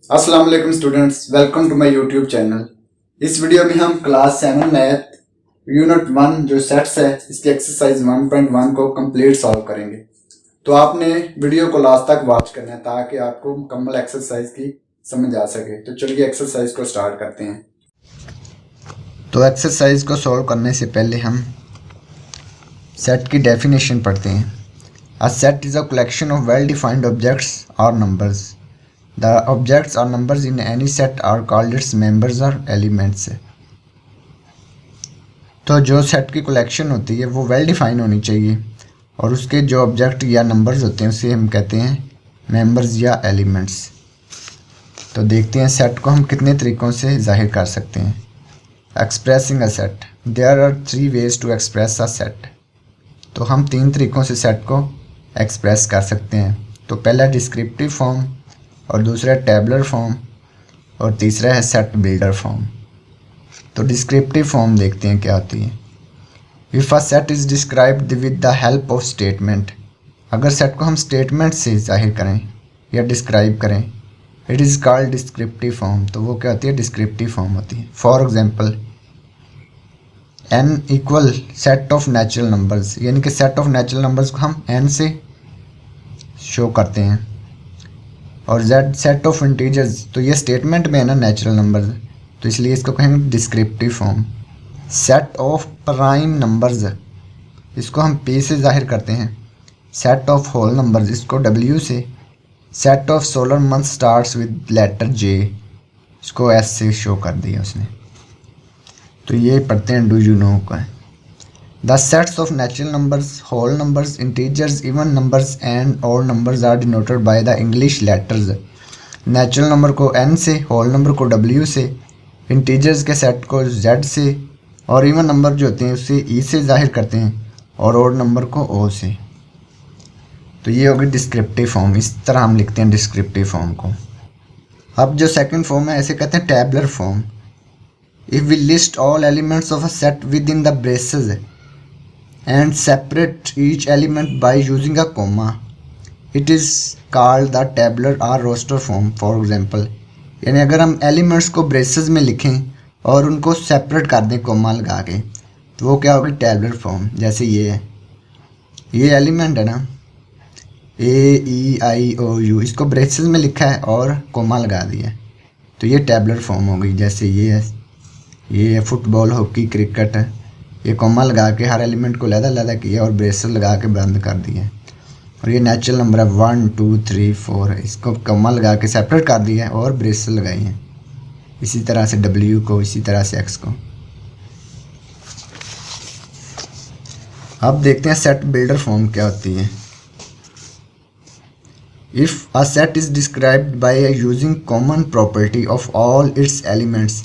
अस्सलाम वालेकुम students, welcome to my YouTube channel. इस वीडियो में हम क्लास 7 मैथ यूनिट 1 जो सेट्स है इसके एक्सरसाइज 1.1 को कंप्लीट सॉल्व करेंगे। तो आपने वीडियो को लास्ट तक वॉच करना है ताकि आपको मुकम्मल एक्सरसाइज की समझ आ सके। तो चलिए एक्सरसाइज को स्टार्ट करते हैं। तो एक्सरसाइज को सॉल्व करने से पहले हम सेट की डेफिनेशन पढ़ते हैं। A set is a collection of well defined objects और numbers. The objects or numbers in any set are called its members or elements। तो जो सेट की कलेक्शन होती है वो वेल डिफाइन होनी चाहिए और उसके जो ऑब्जेक्ट या नंबर्स होते हैं उसे हम कहते हैं मेंबर्स या एलिमेंट्स। तो देखते हैं सेट को हम कितने तरीक़ों से जाहिर कर सकते हैं। Expressing a set, there are 3 ways to express a set. तो हम 3 तरीक़ों से सेट को एक्सप्रेस कर सकते हैं। तो पहला डिस्क्रिप्टिव फॉर्म और दूसरा टैबुलर फॉर्म और तीसरा है सेट बिल्डर फॉर्म। तो डिस्क्रिप्टिव फॉर्म देखते हैं क्या होती है। If a set is described with the help of statement, अगर सेट को हम स्टेटमेंट से जाहिर करें या डिस्क्राइब करें, it is called descriptive form. तो वो क्या होती है? डिस्क्रिप्टिव फॉर्म होती है। For example n equal set of natural numbers, यानी कि सेट ऑफ नेचुरल नंबर्स को हम n से शो करते हैं। और z सेट ऑफ इंटीजर्स, तो ये स्टेटमेंट में है ना नेचुरल नंबर्स, तो इसलिए इसको कहेंगे descriptive form. Set of prime numbers, इसको हम p से जाहिर करते हैं। सेट ऑफ होल नंबर्स, इसको w से। Set of solar month starts with letter j, इसको s से शो कर दिया उसने। तो ये पढ़ते हैं डू यू नो का। The sets of natural numbers, whole numbers, integers, even numbers and odd numbers are denoted by the English letters। Natural number को n से, whole number को w से, integers के set को z से और even number जो होते हैं उसे e से जाहिर करते हैं और odd number को o से। तो ये होगी डिस्क्रिप्टिव फॉर्म। इस तरह हम लिखते हैं डिस्क्रिप्टिव फॉर्म को। अब जो सेकंड फॉर्म है ऐसे कहते हैं tabular form. If we list all elements of a set within the braces and separate each element by using a comma, it is called the tabular or roster form। for example, यानी अगर हम elements को braces में लिखें और उनको separate कर दें कोमा लगा के, तो वो क्या होगी? Tabular form. जैसे ये है, ये एलिमेंट है ना AEIOU, इसको ब्रेसेस में लिखा है और कोमा लगा दिया, तो ये टैबुलर फॉर्म हो गई। जैसे ये है फुटबॉल, हॉकी, क्रिकेट है, ये कॉमा लगा के हर एलिमेंट को लहदा किया और ब्रेसेस लगा के बंद कर दिया। और ये नेचुरल नंबर है 1 2 3 4 है, इसको कॉमा लगा के सेपरेट कर दिया है और ब्रेसेस लगाई हैं। इसी तरह से W को, इसी तरह से X को। अब देखते हैं सेट बिल्डर फॉर्म क्या होती है। If a set is described by using common property of all it's elements,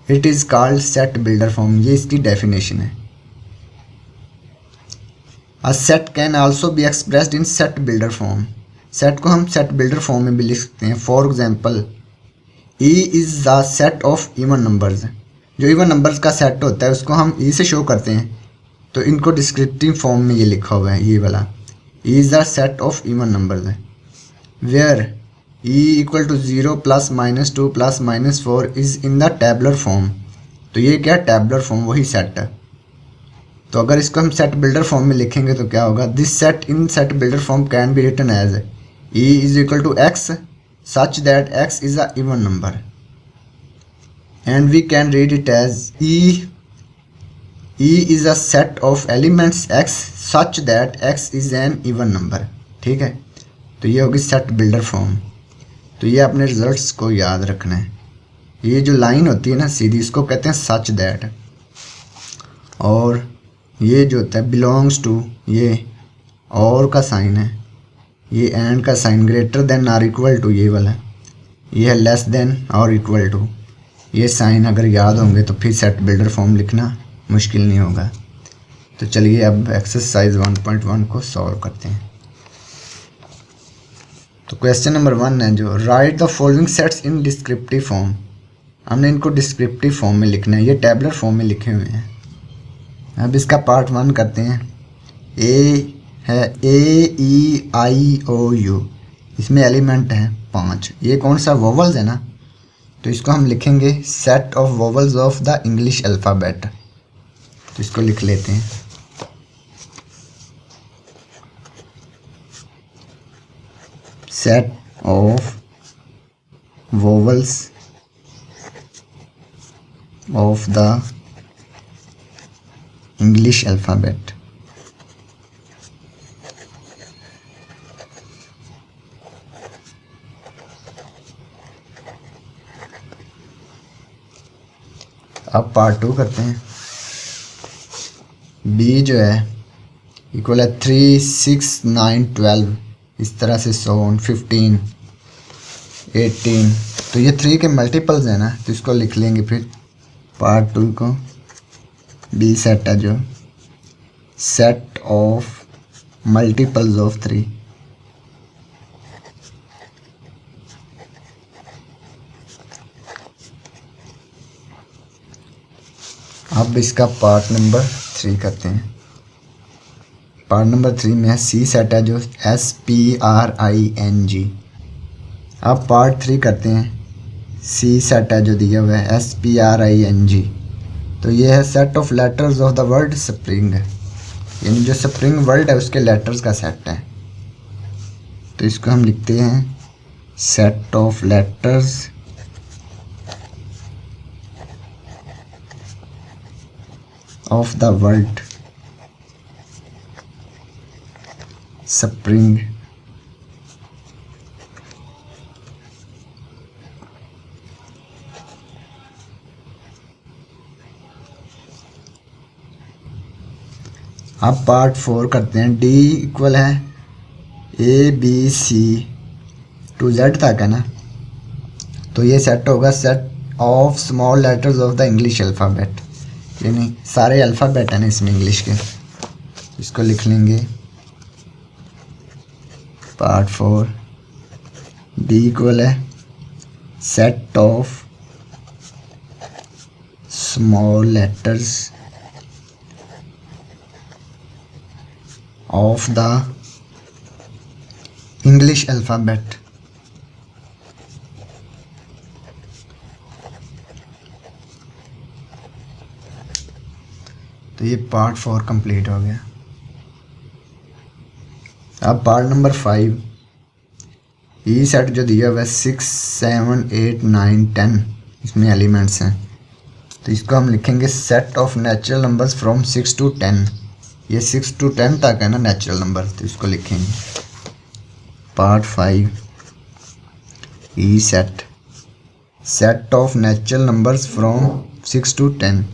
it is called set builder form. ये इसकी डेफिनेशन है। A set can also be expressed in set builder form। Set को हम set builder form में भी लिख सकते हैं। For example E is the set of even numbers। जो इवन नंबर्स का सेट होता है उसको हम E से शो करते हैं, तो इनको डिस्क्रिप्टिव फॉर्म में ये लिखा हुआ है, ये वाला E is the set of even numbers है। Where E equal to 0 + -2 + -4 is in the tabular form। तो ये क्या? टैबुलर फॉर्म, वही सेट है। तो अगर इसको हम सेट बिल्डर फॉर्म में लिखेंगे तो क्या होगा? This set in set builder form can be written as E = x such that x is a even number and we can read it as E is a set of elements x such that x is an even number. ठीक है, तो ये होगी set builder form. तो ये अपने results को याद रखना है। ये जो लाइन होती है ना सीधी, इसको कहते हैं सच दैट। और ये जो होता है बिलोंग्स टू, ये और का साइन है, ये एंड का साइन, ग्रेटर देन और इक्वल टू ये वाला, ये है लेस देन और इक्वल टू। ये साइन अगर याद होंगे तो फिर सेट बिल्डर फॉर्म लिखना मुश्किल नहीं होगा। तो चलिए अब एक्सरसाइज 1.1 को सॉल्व करते हैं। तो क्वेश्चन नंबर 1 है जो right the following sets in descriptive form. हमने इनको डिस्क्रिप्टिव फॉर्म में लिखना है, ये टैबुलर फॉर्म में लिखे हुए हैं। अब इसका पार्ट 1 करते हैं। ए है AEIOU, इसमें एलिमेंट है 5। ये कौन सा वोवल्स है ना, तो इसको हम लिखेंगे set of vowels of the English alphabet. तो इसको लिख लेते हैं, set of vowels of the English alphabet. अब पार्ट 2 करते हैं। बी जो है इक्वल है 3, 6, 9, 12, इस तरह से 7, 15, 18। तो ये 3 के मल्टीपल्स हैं ना, तो इसको लिख लेंगे फिर पार्ट 2 को। बी सेट है जो सेट ऑफ मल्टीपल्स ऑफ 3। अब इसका पार्ट नंबर 3 करते हैं। पार्ट नंबर 3 में सी सेट है जो SPRING। अब पार्ट 3 करते हैं। सी सेट है जो दिया हुआ है SPRING। तो ये है set of letters of the word spring, यानी जो स्प्रिंग वर्ड है उसके लेटर्स का सेट है। तो इसको हम लिखते हैं set of letters of the word spring. अब पार्ट 4 करते हैं। डी इक्वल है ABC to Z तक है ना, तो ये सेट होगा set of small letters of the English alphabet, यानी सारे अल्फ़ाबेट हैं ना इसमें इंग्लिश के। इसको लिख लेंगे पार्ट 4। डी इक्वल है set of small letters of the English alphabet। तो ये पार्ट 4 कंप्लीट हो गया। अब पार्ट नंबर 5। ई सेट जो दिया हुआ है 6, 7, 8, 9, 10, इसमें एलिमेंट्स हैं। तो इसको हम लिखेंगे set of natural numbers from 6 to 10। ये 6 to 10 तक है ना नेचुरल नंबर, तो इसको लिखेंगे part 5 E set set of natural numbers from 6 to 10।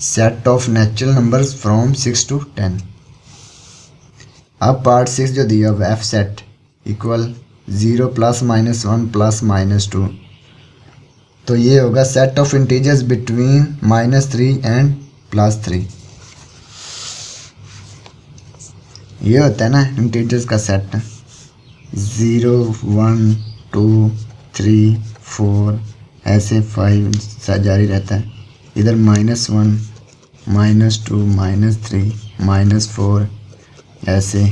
Set of natural numbers from 6 to 10। अब पार्ट 6 जो दिया हुआ एफ सेट इक्वल 0 + -1 + -2। तो ये होगा set of integers between -3 and +3। ये होता है ना इंटीजर्स का सेट, 0, 1, 2, 3, 4 ऐसे 5 सा जारी रहता है। इधर -1, -2, -3, -4 ऐसे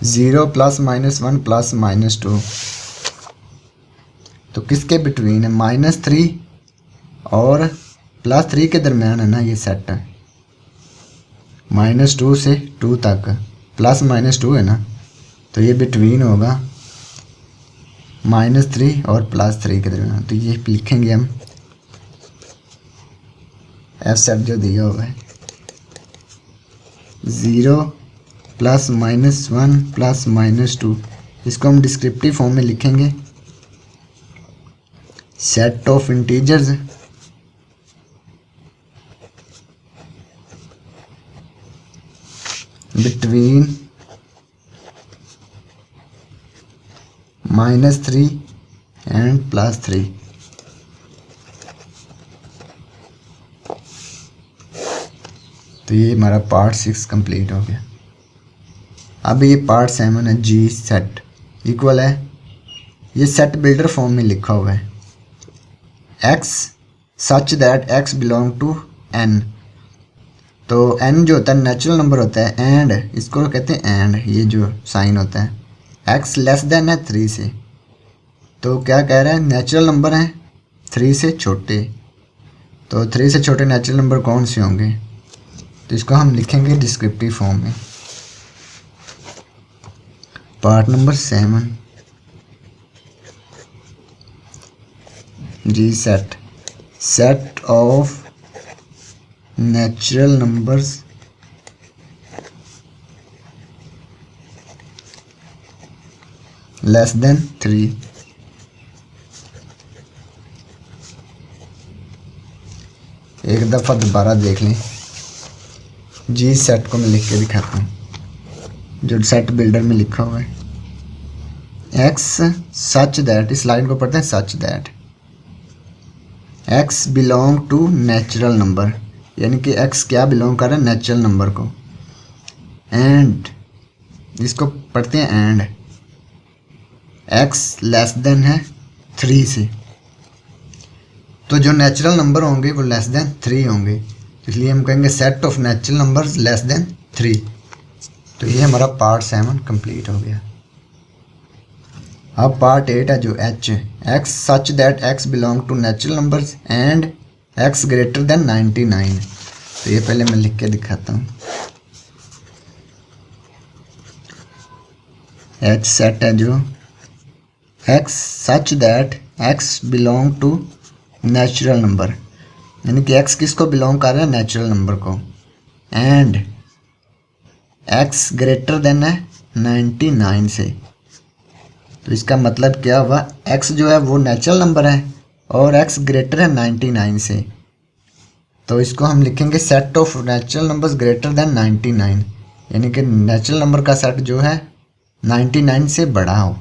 0 + -1 + -2। तो किसके बिटवीन है? -3 और +3 के दरमियान है ना ये सेट है। -2 से 2 तक +-2 है ना, तो ये बिटवीन होगा -3 और +3 के दरमियान। तो ये लिखेंगे हम एफ सेट जो दिया हुआ है 0 + -1 + -2। इसको हम डिस्क्रिप्टिव फॉर्म में लिखेंगे set of integers between -3 and +3। तो ये हमारा पार्ट 6 कंप्लीट हो गया। अब ये पार्ट 7 है जी सेट इक्वल है, ये सेट बिल्डर फॉर्म में लिखा हुआ है, x such that x belong to N. तो एन जो होता है नेचुरल नंबर होता है, एंड इसको कहते हैं एंड, ये जो साइन होता है, एक्स लेस देन है 3 से। तो क्या कह रहा है, नेचुरल नंबर हैं 3 से छोटे। तो 3 से छोटे नेचुरल नंबर कौन से होंगे, तो इसको हम लिखेंगे डिस्क्रिप्टिव फॉर्म में। Part number 7, G set, set of natural numbers less than 3। एक दफ़ा दोबारा देख लें, जी सेट को मैं लिख के दिखाता हूँ, जो सेट बिल्डर में लिखा हुआ है, एक्स सच दैट, इस लाइन को पढ़ते हैं, such that x belong to natural number, यानी कि एक्स क्या बिलोंग कर रहा है, नेचुरल नंबर को, एंड इसको पढ़ते हैं एंड एक्स लेस देन है 3 से। तो जो नेचुरल नंबर होंगे वो लेस देन 3 होंगे, इसलिए हम कहेंगे set of natural numbers less than 3। तो ये हमारा पार्ट 7 कंप्लीट हो गया। अब पार्ट 8 है जो H, X such that x belong to natural numbers and x greater than 99। तो ये पहले मैं लिख के दिखाता हूँ, एच सेट है जो x such that x belong to natural number, यानी कि एक्स किसको बिलोंग कर रहा है, नेचुरल नंबर को, एंड एक्स ग्रेटर देन है 99 से। तो इसका मतलब क्या हुआ, एक्स जो है वो नेचुरल नंबर है और एक्स ग्रेटर है 99 से। तो इसको हम लिखेंगे set of natural numbers greater than 99, यानी कि नेचुरल नंबर का सेट जो है 99 से बड़ा हो।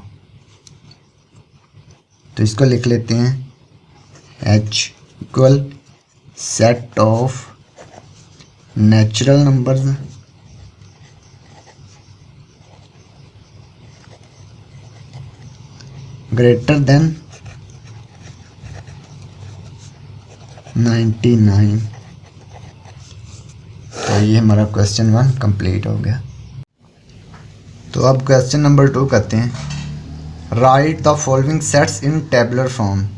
तो इसको लिख लेते हैं, H equal set of natural numbers greater than 99। तो ये हमारा क्वेश्चन 1 कंप्लीट हो गया। तो अब क्वेश्चन नंबर 2 करते हैं, right the following sets in tabular form.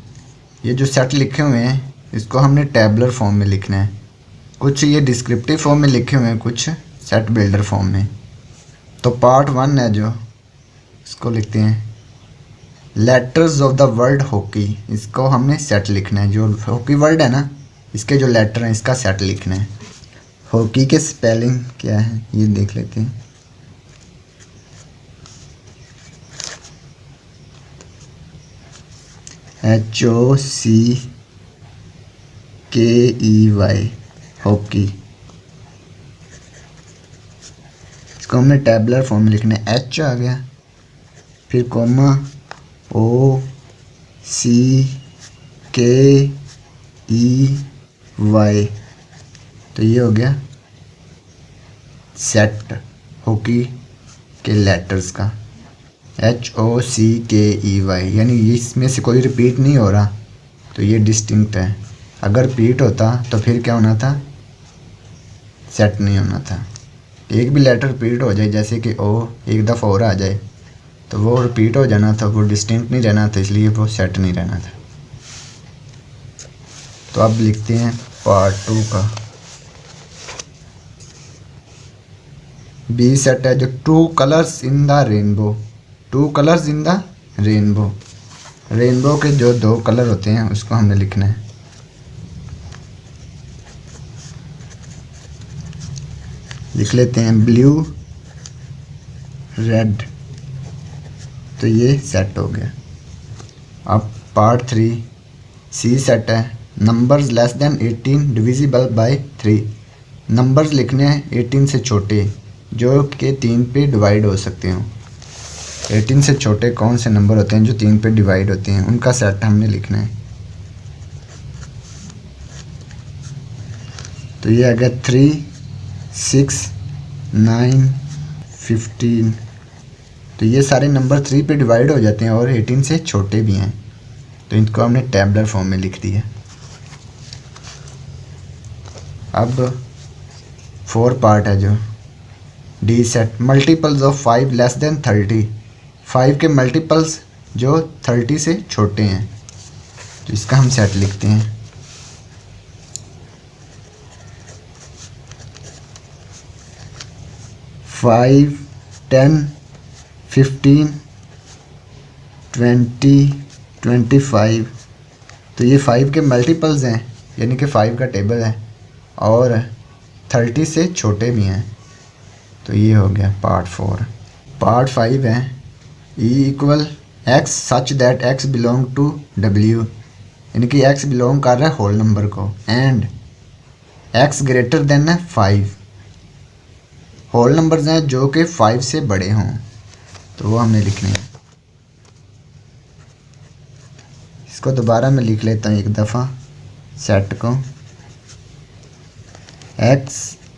ये जो सेट लिखे हुए हैं इसको हमने टेबुलर फॉर्म में लिखना है, कुछ ये डिस्क्रिप्टिव फॉर्म में लिखे हुए हैं, कुछ सेट बिल्डर फॉर्म में। तो पार्ट 1 है जो, इसको लिखते हैं letters of the word hockey, इसको हमने सेट लिखना है, जो हॉकी वर्ड है ना इसके जो लेटर हैं इसका सेट लिखना है। हॉकी के स्पेलिंग क्या है ये देख लेते हैं, HOCKEY हॉकी। इसको हमने टेबुलर फॉर्म में लिखना है, एच आ गया, फिर कोमा OCKEY, तो ये हो गया सेट हॉकी के लेटर्स का, HOCKEY, यानी इसमें से कोई रिपीट नहीं हो रहा, तो ये डिस्टिंक्ट है। अगर रिपीट होता तो फिर क्या होना था, सेट नहीं होना था। एक भी लेटर रिपीट हो जाए, जैसे कि ओ एक दफ़ा और आ जाए, तो वो रिपीट हो जाना था, वो डिस्टिंक्ट नहीं रहना था, इसलिए वो सेट नहीं रहना था। तो अब लिखते हैं पार्ट 2 का, बी सेट है जो two colours in the rainbow, two colours in the rainbow, rainbow के जो 2 कलर होते हैं उसको हमने लिखना है। लिख लेते हैं ब्लू रेड, तो ये सेट हो गया। अब पार्ट 3 सी सेट है, numbers less then 18 divisible by 3, numbers लिखने हैं 18 से छोटे जो कि 3 पे डिवाइड हो सकते हो। 18 से छोटे कौन से नंबर होते हैं जो 3 पे डिवाइड होते हैं, उनका सेट हमने लिखना है। तो ये आ गया 3, 6, 9, 15, तो तो ये सारे नंबर 3 पे डिवाइड हो जाते हैं और 18 से छोटे भी हैं, तो इनको हमने टैबुलर फॉर्म में लिख दिया। अब 4 पार्ट है जो D set, multiples of 5 less than 30, 5 के मल्टीपल्स जो 30 से छोटे हैं, तो इसका हम सेट लिखते हैं। फाइव, 10, 15, 20, 25, तो ये 5 के मल्टीपल्स हैं, यानी कि 5 का टेबल है और 30 से छोटे भी हैं, तो ये हो गया पार्ट 4। पार्ट 5 है E equal x such that x belong to W, यानी कि एक्स बिलोंग कर रहा है होल नंबर को, एंड एक्स ग्रेटर देन है 5, होल नंबर्स हैं जो कि 5 से बड़े हों, तो वो हमने लिखने हैं। इसको दोबारा मैं लिख लेता हूँ एक दफ़ा सेट को, x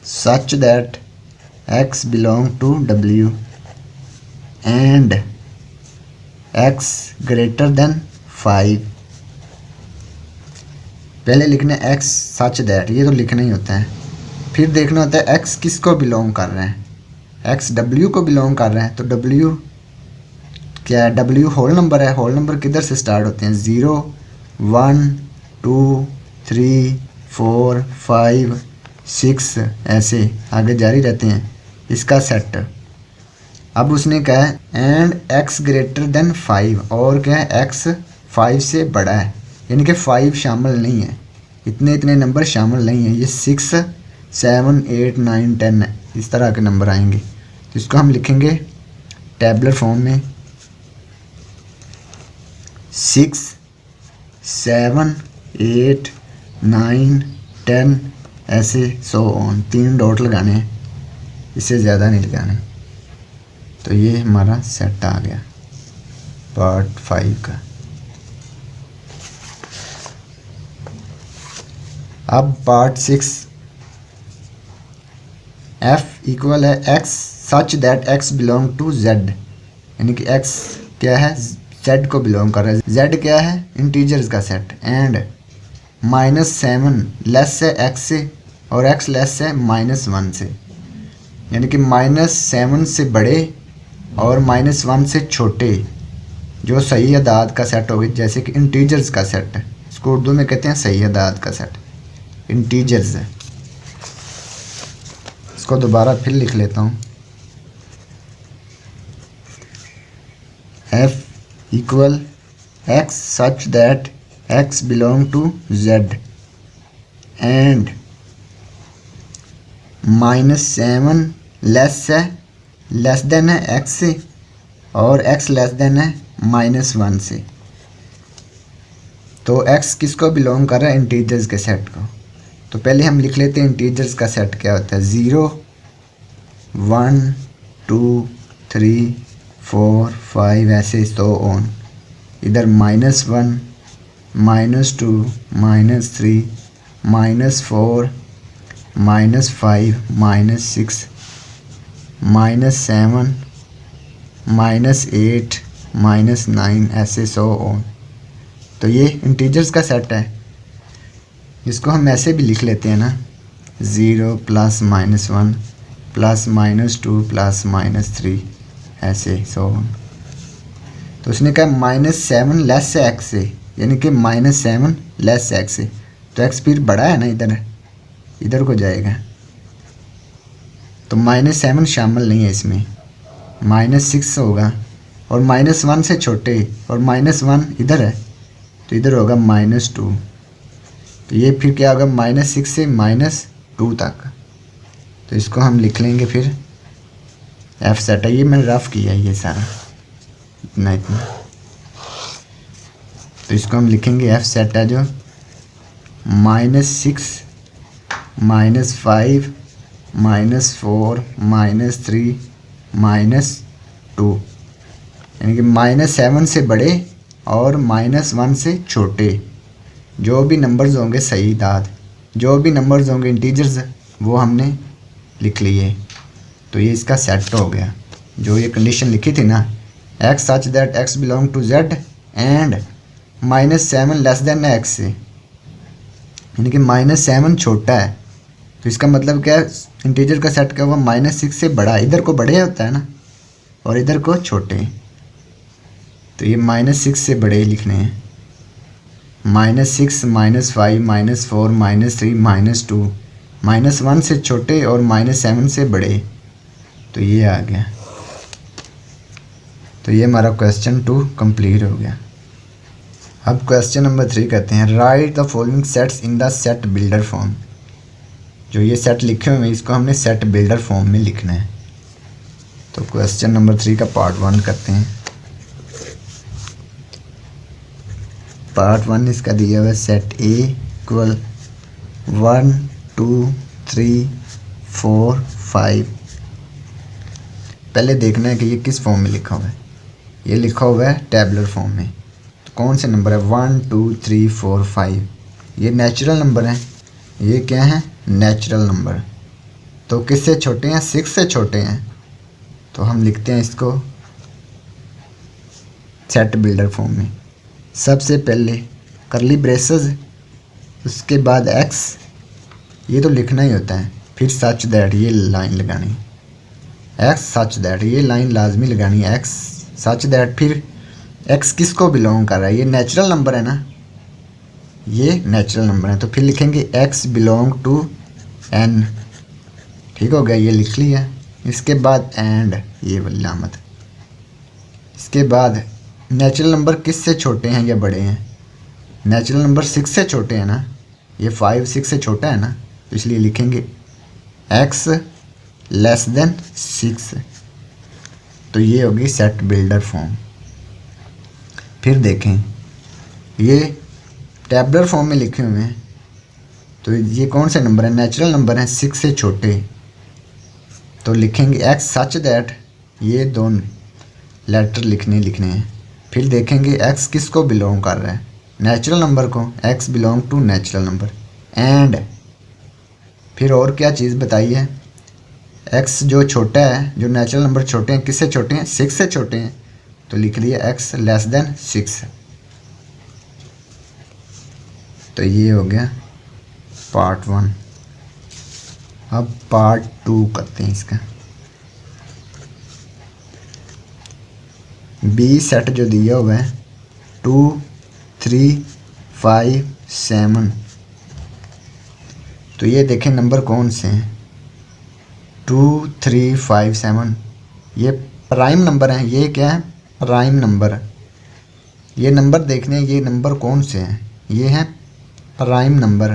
such that x belong to W and x greater than 5। पहले लिखना है एक्स सच दैट, ये तो लिखना ही होता है, फिर देखना होता है एक्स किसको बिलोंग कर रहे हैं, एक्स W को बिलोंग कर रहे हैं, तो W क्या है, W होल नंबर है, होल नंबर किधर से स्टार्ट होते हैं, 0, 1, 2, 3, 4, 5, 6, ऐसे आगे जारी रहते हैं, इसका सेट। अब उसने कहा है एंड एक्स ग्रेटर देन 5, और क्या है एक्स 5 से बड़ा है, यानी कि 5 शामिल नहीं है, इतने नंबर शामिल नहीं है, ये 6, 7, 8, 9, 10 इस तरह के नंबर आएंगे, तो इसको हम लिखेंगे टैबुलर फॉर्म में 6, 7, 8, 9, 10 ऐसे सो ऑन, 3 डॉट लगाने हैं, इससे ज़्यादा नहीं लगाने। तो ये हमारा सेट आ गया पार्ट 5 का। अब पार्ट 6, f इक्वल है x such that x belong to z, यानी कि x क्या है, z को बिलोंग कर रहा है, z क्या है, इंटीजर्स का सेट, एंड -7 लेस है x से और x लेस है -1 से, यानी कि -7 से बड़े और -1 से छोटे जो सही अदाद का सेट होगी, जैसे कि इंटीजर्स का सेट, इसको उर्दू में कहते हैं सही अदाद का सेट, इंटीजर्स है। इसको दोबारा फिर लिख लेता हूँ, f equal x such that x belong to z and -7 less than है x से और x लेस देन है -1 से, तो x किसको बिलोंग कर रहा है, इंटीजर्स के सेट को। तो पहले हम लिख लेते हैं इंटीजर्स का सेट क्या होता है, 0, 1, 2, 3, 4, 5 ऐसे सो ऑन, इधर -1, -2, -3, -4, -5, -6, -7, -8, -9 ऐसे सो ऑन, तो ये इंटीजर्स का सेट है। इसको हम ऐसे भी लिख लेते हैं ना, 0 + -1 + -2 + -3 ऐसे सो ऑन। तो उसने कहा -7 लेस है x से, यानी कि -7 लेस x से, तो x फिर बड़ा है ना, इधर को जाएगा, तो -7 शामिल नहीं है इसमें, -6 होगा, और -1 से छोटे और -1 इधर है, तो इधर होगा -2, तो ये फिर क्या होगा -6 से -2 तक, तो इसको हम लिख लेंगे फिर f सेट है, ये मैंने रफ किया है ये सारा इतना, तो इसको हम लिखेंगे f सेट है जो -6, -5, -4, -3, -2, यानी कि -7 से बड़े और -1 से छोटे जो भी नंबर्स होंगे सही दाद, जो भी नंबर्स होंगे इंटीजर्स, वो हमने लिख लिए, तो ये इसका सेट हो गया। जो ये कंडीशन लिखी थी ना x such that x belong to z and -7 less than x से, यानी कि -7 छोटा है। तो इसका मतलब क्या है, इंटीजर का सेट क्या हुआ, -6 से बड़ा है। इधर को बड़े होता है ना और इधर को छोटे, तो ये -6 से बड़े लिखने हैं। -6 -5 -4 -3 -2 -1 से छोटे और -7 से बड़े, तो ये आ गया। तो ये हमारा क्वेश्चन 2 कंप्लीट हो गया। अब क्वेश्चन नंबर 3 कहते हैं right the following sets in the set builder form. जो ये सेट लिखे हुए हैं इसको हमने सेट बिल्डर फॉर्म में लिखना है। तो क्वेश्चन नंबर 3 का पार्ट 1 करते हैं। पार्ट 1 इसका दिया हुआ है सेट ए इक्वल 1 2 3 4 5। पहले देखना है कि ये किस फॉर्म में लिखा हुआ है। ये लिखा हुआ है टैबुलर फॉर्म में। तो कौन से नंबर है, 1 2 3 4 5, ये नेचुरल नंबर हैं। ये क्या है, नेचुरल नंबर। तो किससे छोटे हैं, 6 से छोटे हैं। तो हम लिखते हैं इसको सेट बिल्डर फॉर्म में। सबसे पहले करली ब्रेसेस, उसके बाद एक्स, ये तो लिखना ही होता है। फिर सच दैट, ये लाइन लगानी, एक्स सच दैट, ये लाइन लाजमी लगानी है, एक्स सच दैट। फिर एक्स किसको बिलोंग कर रहा है, ये नेचुरल नंबर है ना, ये नेचुरल नंबर है। तो फिर लिखेंगे एक्स बिलोंग टू एन। ठीक हो गया, ये लिख लिया। इसके बाद एंड, ये वाली लामत। इसके बाद नेचुरल नंबर किस से छोटे हैं या बड़े हैं, नेचुरल नंबर 6 से छोटे हैं ना, ये 5 6 से छोटा है ना, तो इसलिए लिखेंगे एक्स लेस देन 6। तो ये होगी सेट बिल्डर फॉर्म। फिर देखें, ये टैबुलर फॉर्म में लिखे हुए हैं। तो ये कौन से नंबर है, नेचुरल नंबर हैं 6 से छोटे। तो लिखेंगे एक्स सच दैट, ये दोनों लेटर लिखने हैं। फिर देखेंगे एक्स किसको बिलोंग कर रहा है, नेचुरल नंबर को, x belong to natural number. And फिर और क्या चीज़ बताई है, एक्स जो छोटा है, जो नेचुरल नंबर छोटे हैं, किससे छोटे हैं, 6 से छोटे हैं। तो लिख लिया एक्स लेस देन 6। तो ये हो गया पार्ट 1। अब पार्ट 2 करते हैं इसका। बी सेट जो दिया हुआ है 2 3 5 7। तो ये देखें नंबर कौन से हैं, 2 3 5 7, ये प्राइम नंबर हैं। ये क्या है, प्राइम नंबर। ये नंबर देखने, ये नंबर कौन से हैं, ये हैं प्राइम नंबर।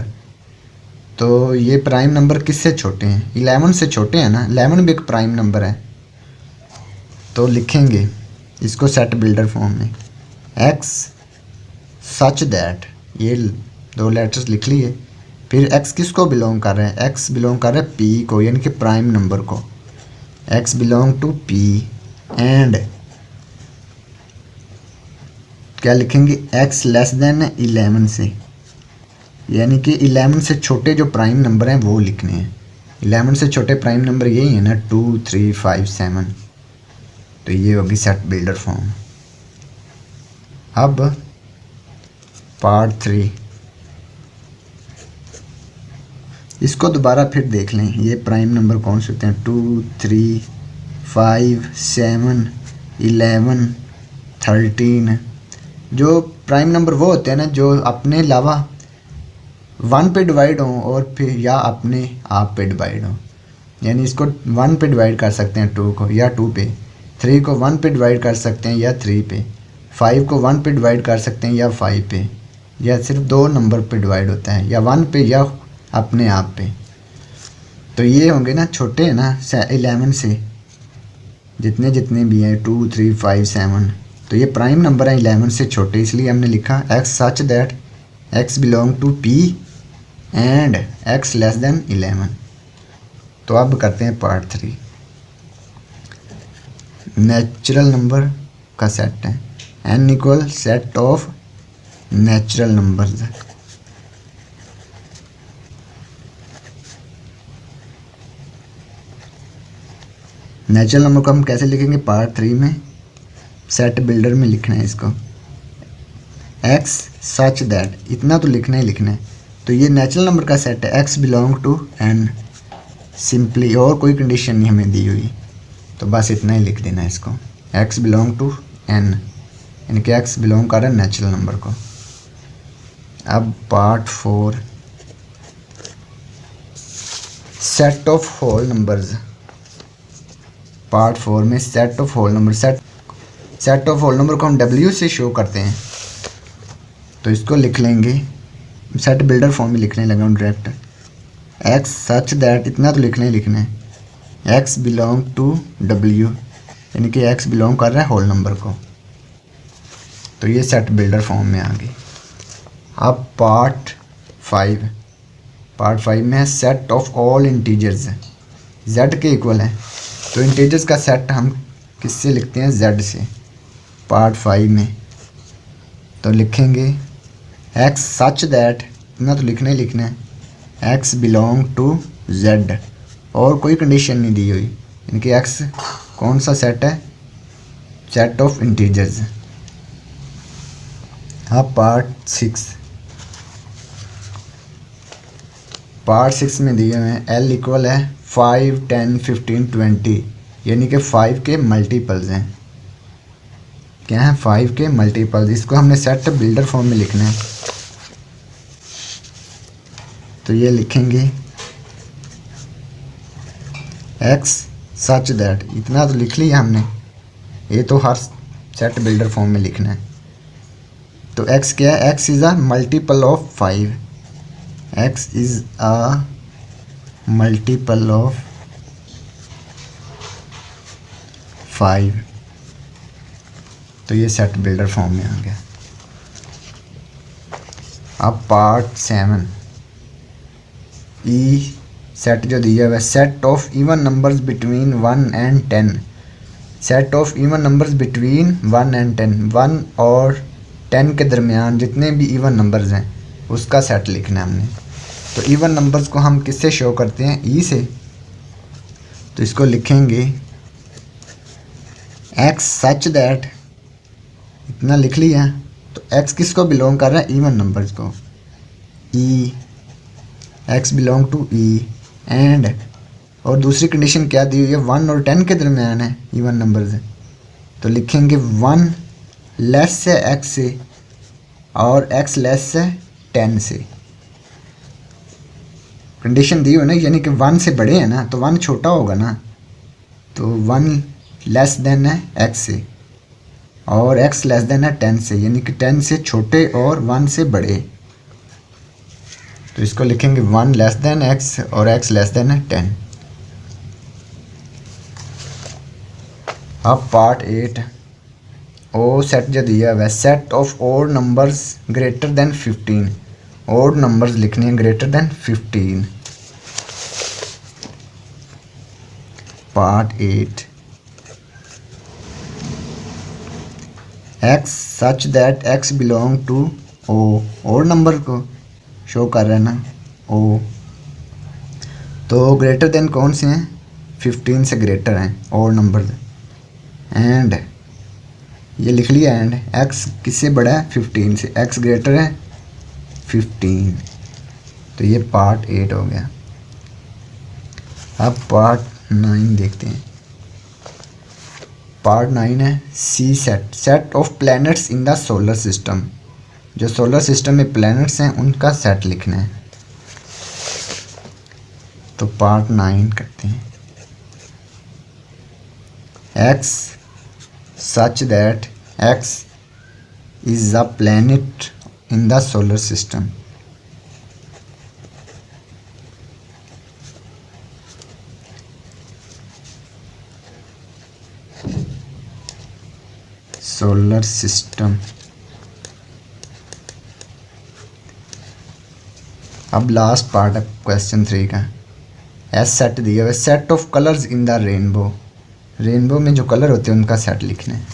तो ये प्राइम नंबर किससे छोटे हैं, 11 से छोटे हैं ना, 11 भी एक प्राइम नंबर है। तो लिखेंगे इसको सेट बिल्डर फॉर्म में, एक्स सच दैट, ये 2 लेटर्स लिख लिए। फिर एक्स किसको बिलोंग कर रहे हैं, एक्स बिलोंग कर रहे हैं पी को, यानी कि प्राइम नंबर को, x belong to p. And क्या लिखेंगे, एक्स लेस देन 11 से, यानी कि 11 से छोटे जो प्राइम नंबर हैं वो लिखने हैं। 11 से छोटे प्राइम नंबर यही है ना, 2 3 5 7। तो ये होगी सेट बिल्डर फॉर्म। अब पार्ट 3, इसको दोबारा फिर देख लें। ये प्राइम नंबर कौन से होते हैं, 2 3 5 7 11 13। जो प्राइम नंबर वो होते हैं ना जो अपने अलावा 1 पे डिवाइड हों और फिर या अपने आप पे डिवाइड हों। यानी इसको 1 पे डिवाइड कर सकते हैं 2 को, या 2 पे, 3 को 1 पे डिवाइड कर सकते हैं या 3 पे, 5 को 1 पे डिवाइड कर सकते हैं या 5 पे, या सिर्फ 2 नंबर पे डिवाइड होता है, या 1 पे या अपने आप पे। तो ये होंगे ना छोटे हैं ना 11 से, जितने जितने भी हैं 2 3 5 7। तो ये प्राइम नंबर है 11 से छोटे, इसलिए हमने लिखा x such that x belong to p and x less than 11। तो अब करते हैं पार्ट 3। नेचुरल नंबर का सेट है, N equal set of natural numbers. Natural number को हम कैसे लिखेंगे पार्ट 3 में, सेट बिल्डर में लिखना है इसको, एक्स सच दैट, इतना तो लिखना ही लिखना है। तो ये नेचुरल नंबर का सेट है, x belong to N simply, और कोई कंडीशन नहीं हमें दी हुई, तो बस इतना ही लिख देना है इसको, एक्स बिलोंग टू एन, यानी कि एक्स बिलोंग कर रहा है नेचुरल नंबर को। अब part 4, set of whole numbers. Part 4 में set of whole number, set of whole number को हम W से शो करते हैं, तो इसको लिख लेंगे, सेट बिल्डर फॉर्म में लिखने लगा हूँ डायरेक्ट, एक्स सच दैट, इतना तो लिखना ही लिखना है, एक्स बिलोंग टू W, यानी कि एक्स बिलोंग कर रहा है होल नंबर को। तो ये सेट बिल्डर फॉर्म में आ गई। अब पार्ट 5 में है set of all integers, z के इक्वल है, तो इंटीजर्स का सेट हम किससे लिखते हैं, z से। पार्ट 5 में तो लिखेंगे एक्स सच दैट, इतना तो लिखना ही लिखना है, एक्स बिलोंग टू z, और कोई कंडीशन नहीं दी हुई, यानी कि एक्स कौन सा सेट है, सेट ऑफ इंटीजर्स। हाँ पार्ट 6 में दिए हुए हैं L इक्वल है 5, 10, 15, 20, यानी कि 5 के मल्टीपल्स हैं। क्या है, 5 के मल्टीपल्स। इसको हमने सेट बिल्डर फॉर्म में लिखना है, तो ये लिखेंगे एक्स सच दैट, इतना तो लिख लिया हमने, ये तो हर सेट बिल्डर फॉर्म में लिखना है। तो एक्स क्या है, x is a multiple of 5, x is a multiple of 5, तो ये सेट बिल्डर फॉर्म में आ गया। अब पार्ट 7, ई सेट जो दिया हुआ है, set of even numbers between 1 and 10, set of even numbers between 1 and 10, 1 और 10 के दरमियान जितने भी इवन नंबर्स हैं उसका सेट लिखना है हमने। तो इवन नंबर्स को हम किससे शो करते हैं, ई से, तो इसको लिखेंगे एक्स सच दैट, इतना लिख लिया। तो एक्स किसको बिलोंग कर रहा है, इवन नंबर्स को, E, x belong to E, and, और दूसरी कंडीशन क्या दी हुई है, 1 और 10 के दरमियान है इवन नंबर्स, तो लिखेंगे 1 लेस है एक्स से और एक्स लेस है 10 से। कंडीशन दी हुई ना, यानी कि 1 से बड़े हैं ना, तो 1 छोटा होगा ना, तो 1 लेस देन है एक्स से और एक्स लेस देन है 10 से, यानी कि 10 से छोटे और 1 से बड़े, तो इसको लिखेंगे 1 लेस देन एक्स और एक्स लेस देन है 10। अब पार्ट 8, ओ सेट जो दिया हुआ है, set of odd numbers greater than 15, odd numbers लिखने हैं greater than 15। Part 8, x such that x belong to O, odd number को शो कर रहा है ना, ओ, तो ग्रेटर देन कौन से हैं, 15 से ग्रेटर हैं ओड नंबर, एंड ये लिख लिया, एंड एक्स किससे बड़ा है, 15 से, एक्स ग्रेटर है 15, तो ये पार्ट 8 हो गया। अब पार्ट 9 देखते हैं। पार्ट 9 है C set, set of planets in the solar system, जो सोलर सिस्टम में प्लैनेट्स हैं उनका सेट लिखना है। तो पार्ट 9 करते हैं, x such that X is a planet in the solar system. Solar system. अब लास्ट पार्ट है क्वेश्चन 3 का, एस सेट दिया हुआ है, set of colours in the rainbow, rainbow में जो कलर होते हैं उनका सेट लिखना है।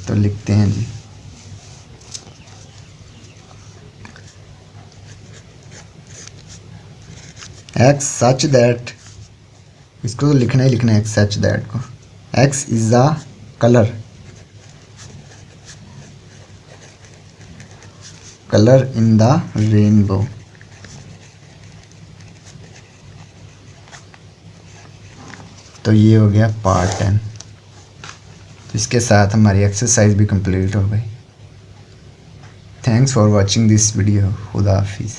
तो लिखते हैं जी, एक्स सच दैट, इसको तो लिखना ही लिखना है एक्स सच दैट को, x is a colour, colour in the rainbow. तो ये हो गया पार्ट 10। तो इसके साथ हमारी एक्सरसाइज भी कंप्लीट हो गई। Thanks for watching this video. खुदा हाफिज़।